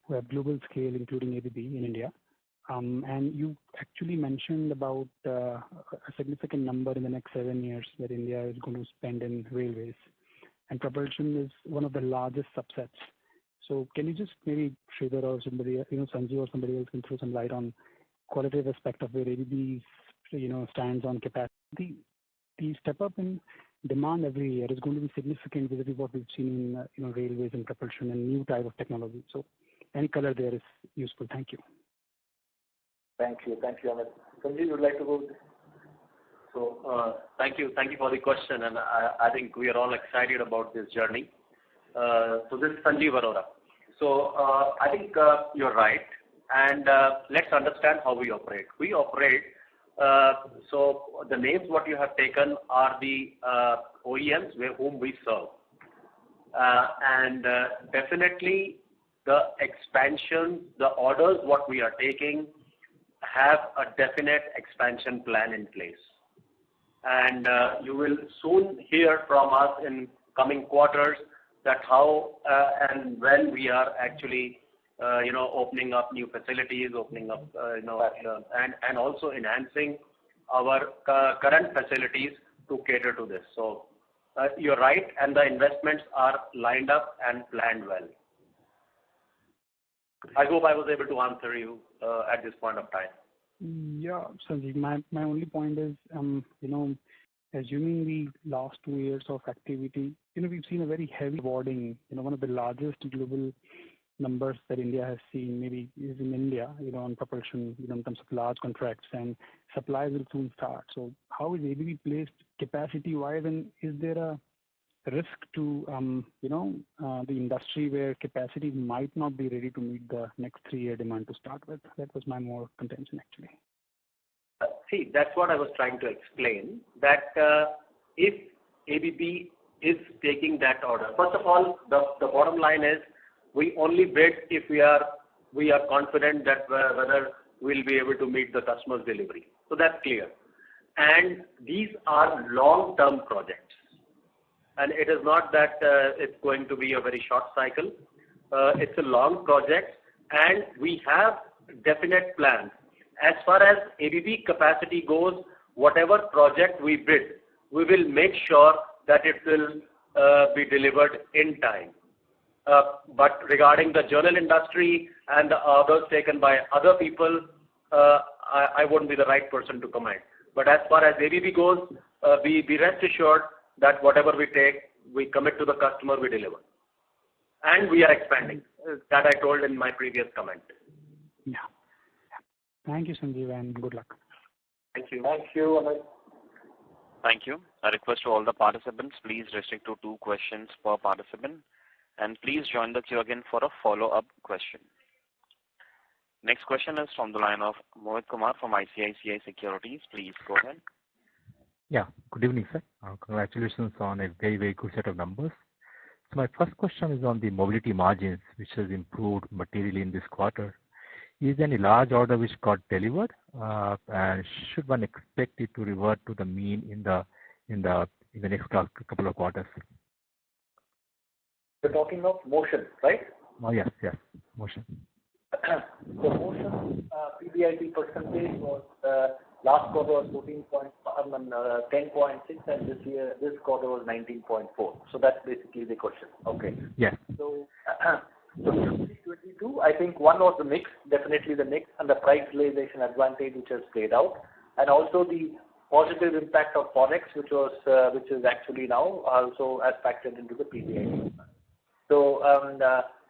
[SPEAKER 7] who have global scale, including ABB in India. And you actually mentioned about a significant number in the next 7 years that India is going to spend in railways, and propulsion is one of the largest subsets. So can you just maybe Sridhar or somebody, Sanjeev or somebody else can throw some light on qualitative aspect of where ABB stands on capacity? The step up in demand every year is going to be significant vis-a-vis what we've seen in railways and propulsion and new type of technology. So any color there is useful. Thank you.
[SPEAKER 2] Thank you, Amit. Sanjeev, would like to go with this?
[SPEAKER 6] So thank you for the question, and I think we are all excited about this journey. So this is Sanjeev Arora. So I think you're right, and let's understand how we operate. We operate, so the names what you have taken are the OEMs whom we serve. And definitely the expansion, the orders what we are taking have a definite expansion plan in place. And you will soon hear from us in coming quarters that how and when we are actually opening up new facilities, and also enhancing our current facilities to cater to this. So you're right, and the investments are lined up and planned well. I hope I was able to answer you at this point of time.
[SPEAKER 7] Yeah, Sanjeev, my only point is, assuming the last 2 years of activity, we've seen a very heavy awarding, one of the largest global numbers that India has seen maybe is in India, on propulsion, in terms of large contracts, and supplies will soon start. So how is ABB placed capacity-wise, and is there a risk to, the industry where capacity might not be ready to meet the next 3-year demand to start with? That was my more contention, actually.
[SPEAKER 6] See, that's what I was trying to explain, that if ABB is taking that order, first of all, the bottom line is we only bid if we are confident that whether we'll be able to meet the customer's delivery. So that's clear. And these are long-term projects. And it is not that it's going to be a very short cycle. It's a long project, and we have definite plans. As far as ABB capacity goes, whatever project we bid, we will make sure that it will be delivered in time. But regarding the general industry and the orders taken by other people, I wouldn't be the right person to comment. But as far as ABB goes, be rest assured that whatever we take, we commit to the customer, we deliver. And we are expanding. That I told in my previous comment.
[SPEAKER 7] Yeah. Thank you, Sanjeev, and good luck.
[SPEAKER 6] Thank you.
[SPEAKER 2] Thank you, Amit.
[SPEAKER 1] Thank you. A request to all the participants, please restrict to 2 questions per participant, and please join the queue again for a follow-up question. Next question is from the line of Mohit Kumar from ICICI Securities. Please go ahead.
[SPEAKER 9] Yeah, good evening, sir. Congratulations on a very, very good set of numbers. So my first question is on the mobility margins, which has improved materially in this quarter. Is there any large order which got delivered, and should one expect it to revert to the mean in the next couple of quarters?
[SPEAKER 2] You're talking of motion, right?
[SPEAKER 9] Oh, yes, motion.
[SPEAKER 2] The motion PBIT percentage was last quarter was 10.6, and this quarter was 19.4. So that's basically the question. Okay.
[SPEAKER 9] Yes.
[SPEAKER 2] So 2022, I think one was the mix, definitely the mix, and the price realization advantage which has played out, and also the positive impact of forex, which is actually now also as factored into the PBIT. So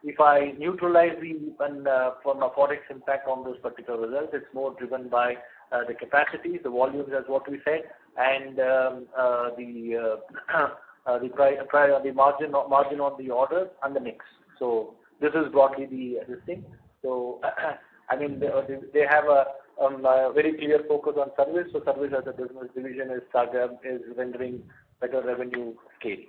[SPEAKER 2] if I neutralize from a forex impact on those particular results, it's more driven by the capacity, the volumes, as what we said, and the margin on the orders and the mix. So this is broadly this thing. So I mean they have a very clear focus on service. So service as a business division is rendering better revenue scale.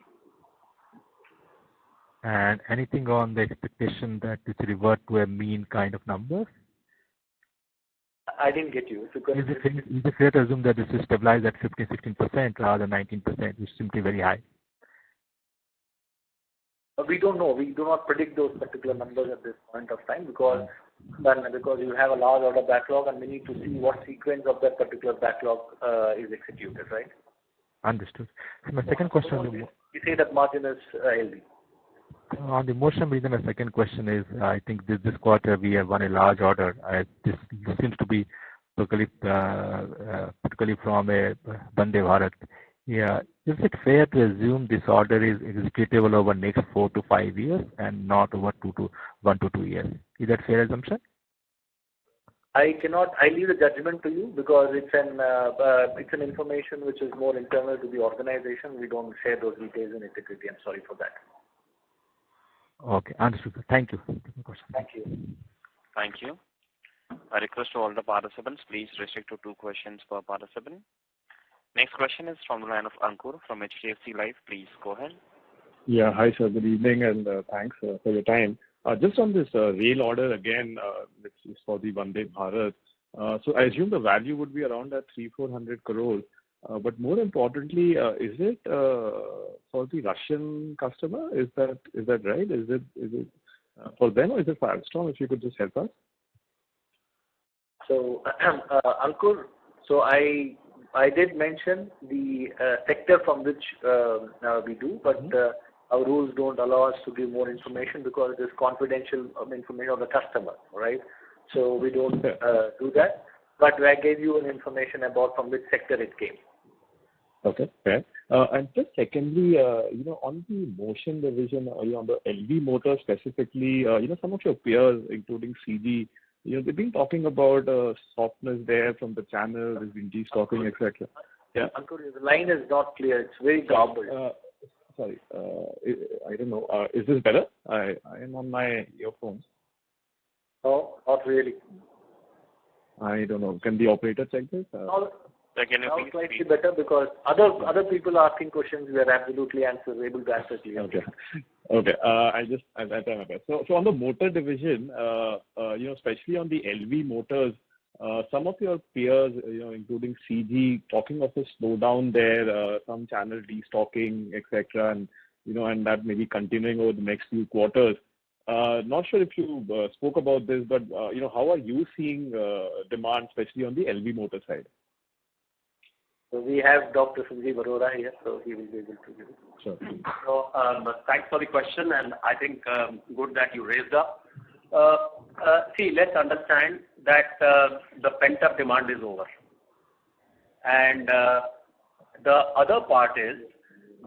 [SPEAKER 9] And anything on the expectation that it revert to a mean kind of number?
[SPEAKER 2] I didn't get you.
[SPEAKER 9] Is it fair to assume that this is stabilized at 15-16% rather than 19%, which is simply very high?
[SPEAKER 2] We don't know. We do not predict those particular numbers at this point of time because you have a large order backlog and we need to see what sequence of that particular backlog is executed, right?
[SPEAKER 9] Understood. So my second question...
[SPEAKER 2] You say that margin is healthy.
[SPEAKER 9] On the motion reason, my second question is, I think this quarter we have won a large order. This seems to be particularly from a Vande Bharat. Yeah. Is it fair to assume this order is executable over next 4 to 5 years and not over 1 to 2 years? Is that fair assumption?
[SPEAKER 2] I leave the judgment to you because it's an information which is more internal to the organization. We don't share those details in integrity. I'm sorry for that.
[SPEAKER 9] Okay, understood. Thank you.
[SPEAKER 2] Thank you.
[SPEAKER 1] Thank you. I request to all the participants, please restrict to 2 questions per participant. Next question is from the line of Ankur from HDFC Life. Please go ahead.
[SPEAKER 10] Yeah, hi sir. Good evening and thanks for your time. Just on this rail order again, which is for the Vande Bharat. So I assume the value would be around that 300-400 crores. But more importantly, is it for the Russian customer? Is that right? Is it for them or is it for Alstom? If you could just help us.
[SPEAKER 2] So Ankur, so I did mention the sector from which we do, but our rules don't allow us to give more information because it is confidential information of the customer, right? So we don't do that. But I gave you an information about from which sector it came.
[SPEAKER 10] Okay, fair. And just secondly, on the motion division, on the LV motor specifically, some of your peers, including CG, they've been talking about softness there from the channel, there's been destocking, etc. Yeah.
[SPEAKER 2] Ankur, the line is not clear. It's very garbled.
[SPEAKER 10] Sorry, I don't know. Is this better? I am on my earphones.
[SPEAKER 2] No, not really.
[SPEAKER 10] I don't know. Can the operator check this?
[SPEAKER 2] Now slightly better because other people are asking questions we are absolutely able to answer clearly.
[SPEAKER 10] Okay. I'll try my best. So on the motor division, especially on the LV motors, some of your peers, including CG, talking of a slowdown there, some channel destocking, etc., and that may be continuing over the next few quarters. Not sure if you spoke about this, but how are you seeing demand, especially on the LV motor side?
[SPEAKER 2] So we have Dr. Sanjeev Arora here, so he will be able to give it.
[SPEAKER 10] Sure.
[SPEAKER 6] So thanks for the question, and I think good that you raised up. See, let's understand that the pent-up demand is over. And the other part is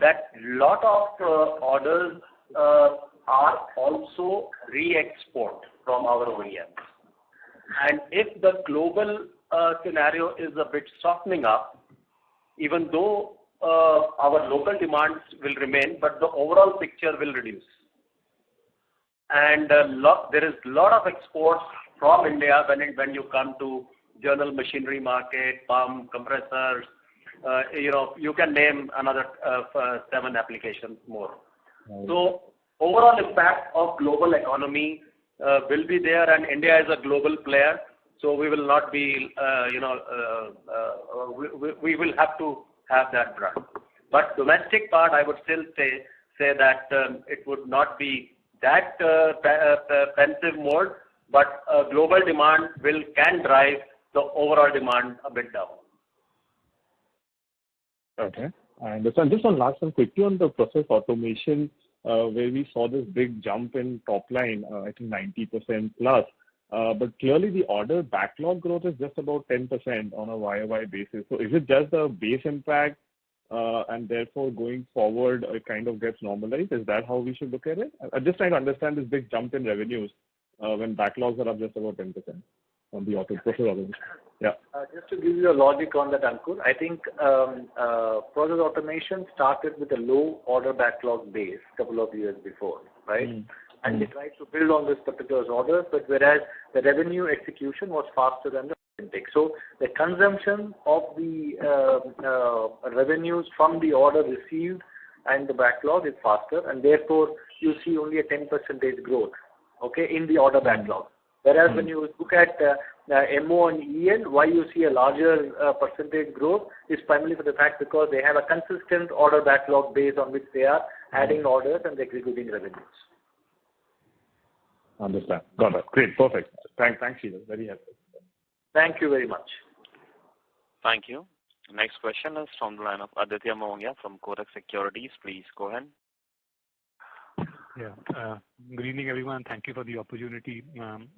[SPEAKER 6] that lot of orders are also re-export from our OEMs. And if the global scenario is a bit softening up, even though our local demands will remain, but the overall picture will reduce. And there is a lot of exports from India when you come to general machinery market, pump, compressors. You can name another 7 applications more. So overall impact of global economy will be there, and India is a global player. So we will not be, we will have to have that run. But domestic part, I would still say say that it would not be that pensive mode, but global demand can drive the overall demand a bit down.
[SPEAKER 10] Okay. I understand. Just one last one quickly on the process automation, where we saw this big jump in top line, I think 90% plus. But clearly the order backlog growth is just about 10% on a YOY basis. So is it just the base impact, and therefore going forward it kind of gets normalized? Is that how we should look at it? I'm just trying to understand this big jump in revenues when backlogs are up just about 10% on the process automation. Yeah.
[SPEAKER 2] Just to give you a logic on that, Ankur, I think process automation started with a low order backlog base a couple of years before, right? And they tried to build on this particular order, but whereas the revenue execution was faster than the intake. So the consumption of the revenues from the order received and the backlog is faster, and therefore you see only a 10% growth, okay, in the order backlog. Whereas when you look at MO and EN, why you see a larger percentage growth is primarily for the fact because they have a consistent order backlog base on which they are adding orders and executing revenues.
[SPEAKER 10] Understand. Got it. Great. Perfect. Thanks, Sridhar. Very helpful.
[SPEAKER 2] Thank you very much.
[SPEAKER 1] Thank you. Next question is from the line of Aditya Mongia from Kotak Securities. Please go ahead.
[SPEAKER 7] Yeah. Good evening, everyone. Thank you for the opportunity.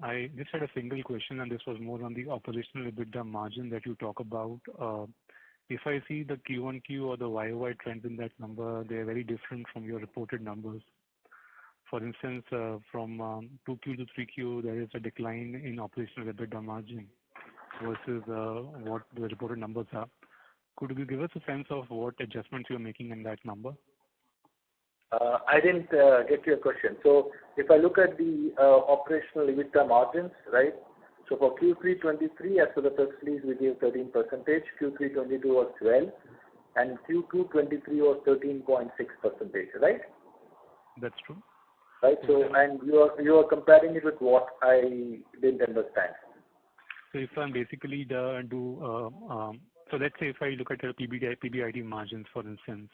[SPEAKER 7] I just had a single question, and this was more on the operational EBITDA margin that you talk about. If I see the Q1Q or the YOY trends in that number, they are very different from your reported numbers. For instance, from 2Q to 3Q, there is a decline in operational EBITDA margin versus what the reported numbers are. Could you give us a sense of what adjustments you're making in that number?
[SPEAKER 2] I didn't get your question. So if I look at the operational EBITDA margins, right? So for Q3 23, as per the press release, we gave 13%. Q3 22 was 12, and Q2 23 was 13.6%, right?
[SPEAKER 7] That's true.
[SPEAKER 2] Right. So and you are comparing it with what I didn't understand.
[SPEAKER 7] So if I'm basically so let's say if I look at your PBIT margins, for instance,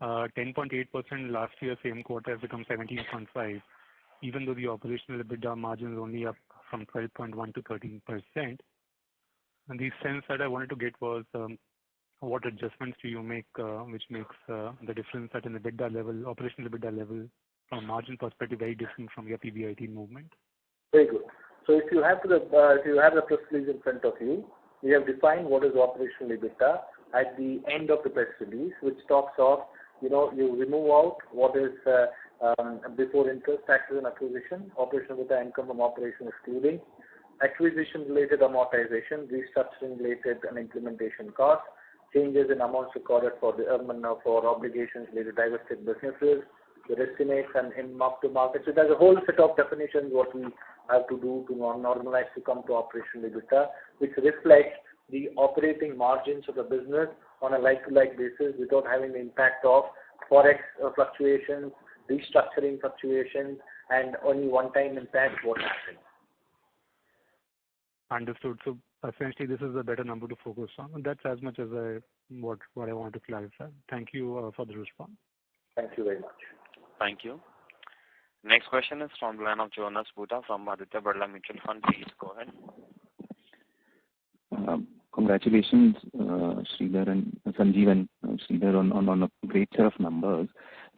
[SPEAKER 7] 10.8% last year, same quarter has become 17.5%, even though the operational EBITDA margin is only up from 12.1% to 13%. And the sense that I wanted to get was what adjustments do you make which makes the difference at an EBITDA level, operational EBITDA level, from a margin perspective, very different from your PBIT movement?
[SPEAKER 2] Very good. So if you have the press release in front of you, we have defined what is operational EBITDA at the end of the press release, which talks of, you remove out what is before interest, taxes and acquisition, operational EBITDA income from operation excluding, acquisition-related amortization, restructuring-related and implementation costs, changes in amounts recorded for obligations related to divested businesses, the estimates and in mark-to-market. So there's a whole set of definitions what we have to do to normalize to come to operational EBITDA, which reflects the operating margins of the business on a like-to-like basis without having the impact of forex fluctuations, restructuring fluctuations, and only one-time impact what happened.
[SPEAKER 7] Understood. So essentially, this is a better number to focus on. And that's as much as what I want to clarify. Thank you for the response.
[SPEAKER 2] Thank you very much.
[SPEAKER 1] Thank you. Next question is from the line of Jonas Bhutta from Aditya Birla Mutual Fund. Please go ahead.
[SPEAKER 11] Congratulations, Sridhar and Sanjeev and Sridhar on a great set of numbers.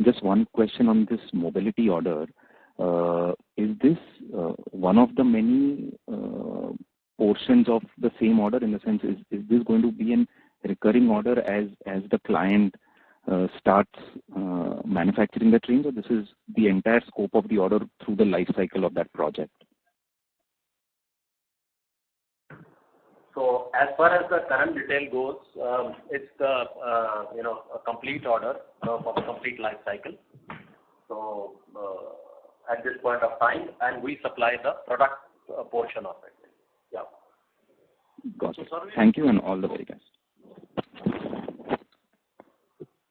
[SPEAKER 11] Just one question on this mobility order. Is this one of the many portions of the same order? In the sense, is this going to be a recurring order as the client starts manufacturing the trains, or this is the entire scope of the order through the life cycle of that project?
[SPEAKER 6] So as far as the current detail goes, it's a complete order for the complete life cycle. So at this point of time, and we supply the product portion of it. Yeah.
[SPEAKER 11] Got it. Thank you and all the very best.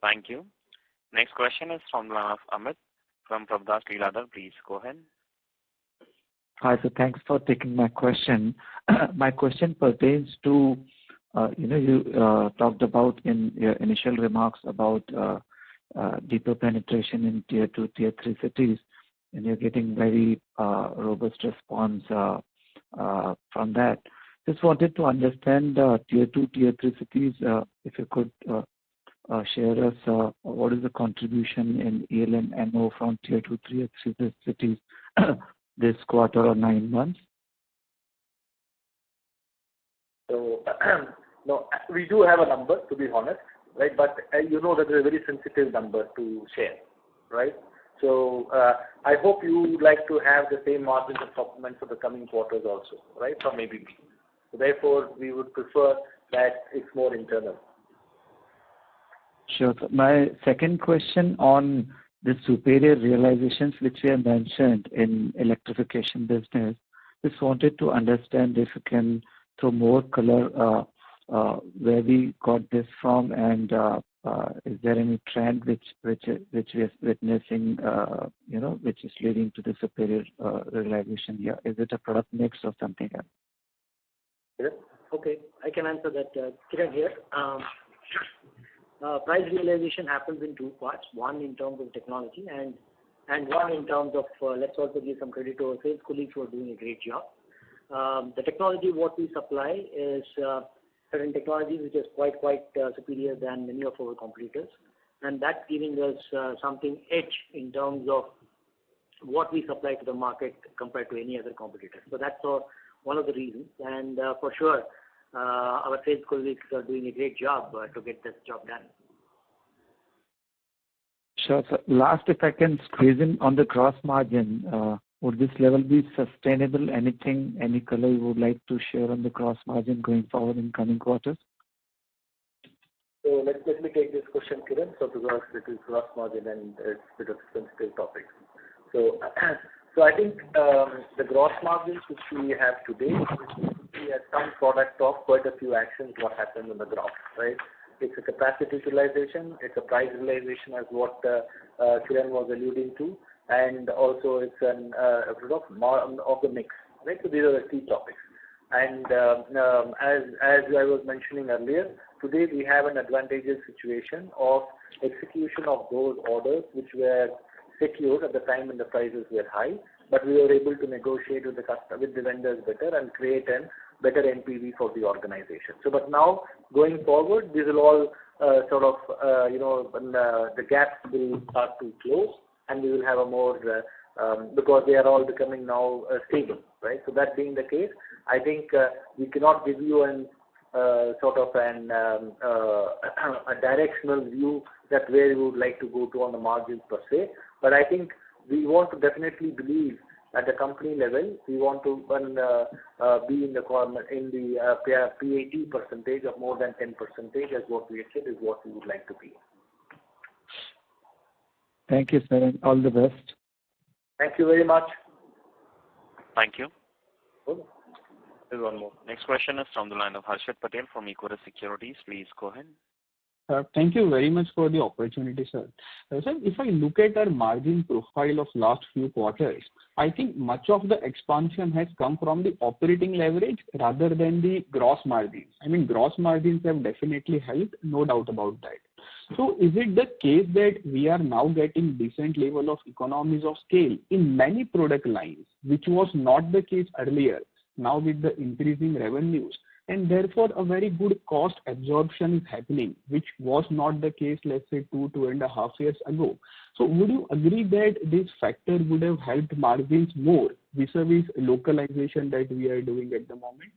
[SPEAKER 1] Thank you. Next question is from the line of Amit from Prabhudas Lilladher. Please go ahead.
[SPEAKER 12] Hi, so thanks for taking my question. My question pertains to, you talked about in your initial remarks about deeper penetration in tier 2, tier 3 cities, and you're getting very robust response from that. Just wanted to understand tier 2, tier 3 cities, if you could share us what is the contribution in EL and NO from tier 2, tier 3 cities this quarter or 9 months?
[SPEAKER 2] So, no, we do have a number, to be honest, right? But you know that it's a very sensitive number to share, right? So I hope you would like to have the same margins of supplement for the coming quarters also, right, from ABB. So therefore, we would prefer that it's more internal.
[SPEAKER 12] Sure. So my second question on the superior realizations which we have mentioned in electrification business, just wanted to understand if you can throw more color where we got this from, and is there any trend which we are witnessing, which is leading to the superior realization here? Is it a product mix or something else?
[SPEAKER 5] Yeah. Okay, I can answer that. Kiran here. Price realization happens in two parts. One in terms of technology, and one in terms of let's also give some credit to our sales colleagues who are doing a great job. The technology what we supply is certain technologies which is quite superior than many of our competitors, and that's giving us something edge in terms of what we supply to the market compared to any other competitor. So that's one of the reasons, and for sure our sales colleagues are doing a great job to get this job done.
[SPEAKER 12] Sure. So last, if I can squeeze in on the gross margin, would this level be sustainable? Any color you would like to share on the gross margin going forward in coming quarters?
[SPEAKER 2] So let me take this question, Kiran. So because it is gross margin and it's a bit of a sensitive topic. So I think the gross margins which we have today is some product of quite a few actions what happened on the ground, right? It's a capacity utilization, it's a price realization as what Kiran was alluding to, and also it's an of the mix, right? So these are the key topics. And as I was mentioning earlier, today we have an advantageous situation of execution of those orders which were secured at the time when the prices were high, but we were able to negotiate with the vendors better and create a better NPV for the organization. So, but now going forward, these will all the gaps will start to close, and we will have a more because they are all becoming now stable, right? So that being the case, I think we cannot give you a directional view that where we would like to go to on the margins per se. But I think we want to definitely believe at the company level, we want to be in the PAT percentage of more than 10% as what we said is what we would like to be.
[SPEAKER 12] Thank you, sir, and all the best.
[SPEAKER 2] Thank you very much.
[SPEAKER 1] Thank you.
[SPEAKER 2] Oh, there's one more.
[SPEAKER 1] Next question is from the line of Harshit Patel from Equirus Securities. Please go ahead.
[SPEAKER 13] Thank you very much for the opportunity, sir. Sir, if I look at our margin profile of last few quarters, I think much of the expansion has come from the operating leverage rather than the gross margins. I mean, gross margins have definitely helped, no doubt about that. So is it the case that we are now getting decent level of economies of scale in many product lines, which was not the case earlier, now with the increasing revenues? And therefore, a very good cost absorption is happening, which was not the case, let's say, 2.5 years ago. So would you agree that this factor would have helped margins more vis-a-vis localization that we are doing at the moment?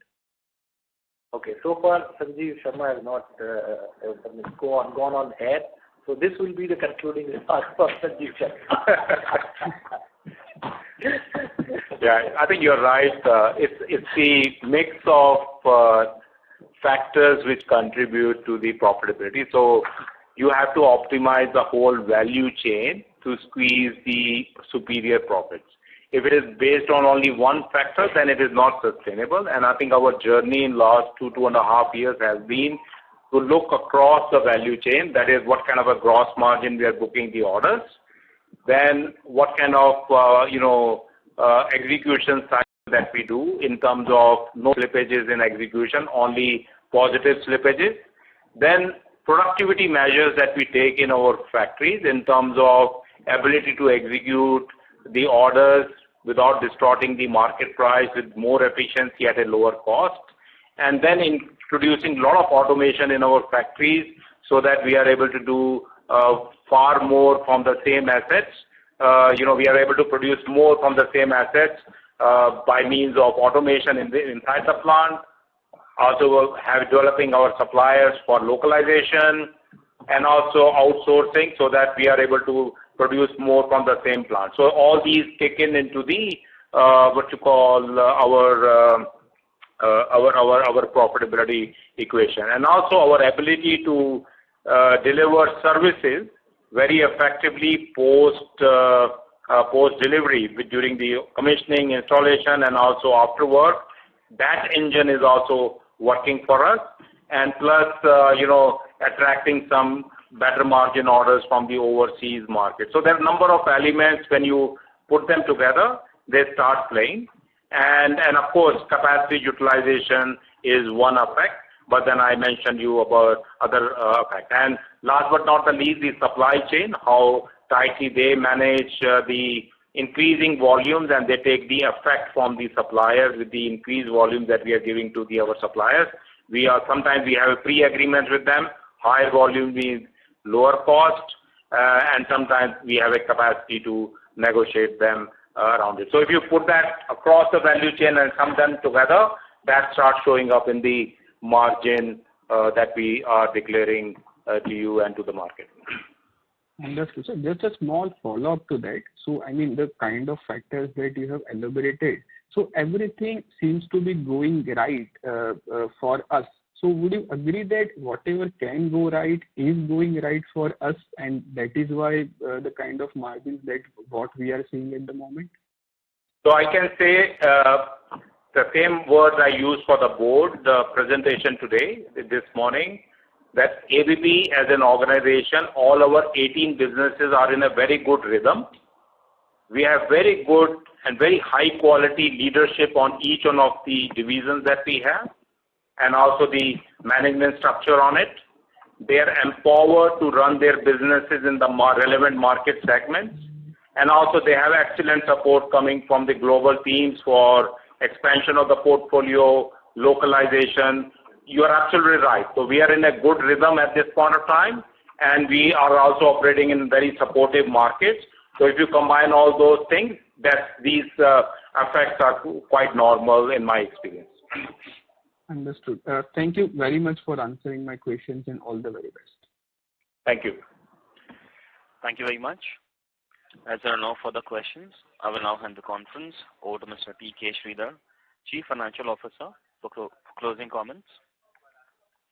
[SPEAKER 2] Okay, so far Sanjeev Sharma has not gone on air. So this will be the concluding remark for Sanjeev Sharma.
[SPEAKER 3] Yeah, I think you're right. It's the mix of factors which contribute to the profitability. So you have to optimize the whole value chain to squeeze the superior profits. If it is based on only one factor, then it is not sustainable. And I think our journey in last 2.5 years has been to look across the value chain. That is, what kind of a gross margin we are booking the orders. Then what kind of execution cycle that we do in terms of no slippages in execution, only positive slippages. Then productivity measures that we take in our factories in terms of ability to execute the orders without distorting the market price with more efficiency at a lower cost, and then introducing a lot of automation in our factories so that we are able to do far more from the same assets. We are able to produce more from the same assets by means of automation inside the plant. Also developing our suppliers for localization and also outsourcing so that we are able to produce more from the same plant. So all these kick into the our profitability equation, and also our ability to deliver services very effectively post delivery during the commissioning, installation, and also after work. That engine is also working for us, and plus attracting some better margin orders from the overseas market. So there are a number of elements. When you put them together, they start playing, and of course capacity utilization is one effect, but then I mentioned you about other effects. And last but not the least, the supply chain, how tightly they manage the increasing volumes, and they take the effect from the suppliers with the increased volumes that we are giving to our suppliers. Sometimes we have a pre-agreement with them. Higher volume means lower cost, and sometimes we have a capacity to negotiate them around it. So if you put that across the value chain and sum them together, that starts showing up in the margin that we are declaring to you and to the market.
[SPEAKER 13] Understood. So just a small follow-up to that. So I mean, the kind of factors that you have elaborated, so everything seems to be going right for us. So would you agree that whatever can go right is going right for us, and that is why the kind of margins that what we are seeing at the moment?
[SPEAKER 3] So I can say the same words I used for the board, the presentation today, this morning, that ABB as an organization, all our 18 businesses are in a very good rhythm. We have very good and very high quality leadership on each one of the divisions that we have, and also the management structure on it. They are empowered to run their businesses in the relevant market segments, and also they have excellent support coming from the global teams for expansion of the portfolio, localization. You are absolutely right. So we are in a good rhythm at this point of time, and we are also operating in very supportive markets. So if you combine all those things, these effects are quite normal in my experience.
[SPEAKER 13] Understood. Thank you very much for answering my questions, and all the very best.
[SPEAKER 3] Thank you.
[SPEAKER 1] Thank you very much. As there are no further questions, I will now hand the conference over to Mr. T.K. Sridhar, Chief Financial Officer, for closing comments.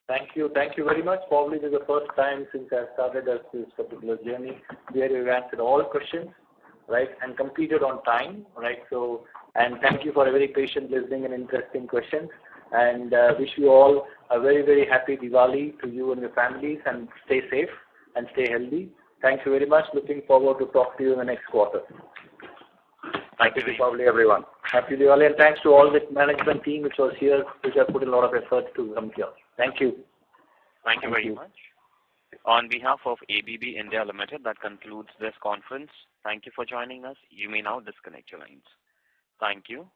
[SPEAKER 2] Thank you. Thank you very much. Probably this is the first time since I started this particular journey where we've answered all questions, right, and completed on time, right. So, and thank you for a very patient listening and interesting questions. And wish you all a very, very happy Diwali to you and your families, and stay safe and stay healthy. Thank you very much. Looking forward to talk to you in the next quarter.
[SPEAKER 3] Happy Diwali, everyone.
[SPEAKER 2] Happy Diwali, and thanks to all the management team which was here, which have put in a lot of effort to come here. Thank you.
[SPEAKER 1] Thank you very much. On behalf of ABB India Limited, that concludes this conference. Thank you for joining us. You may now disconnect your lines. Thank you.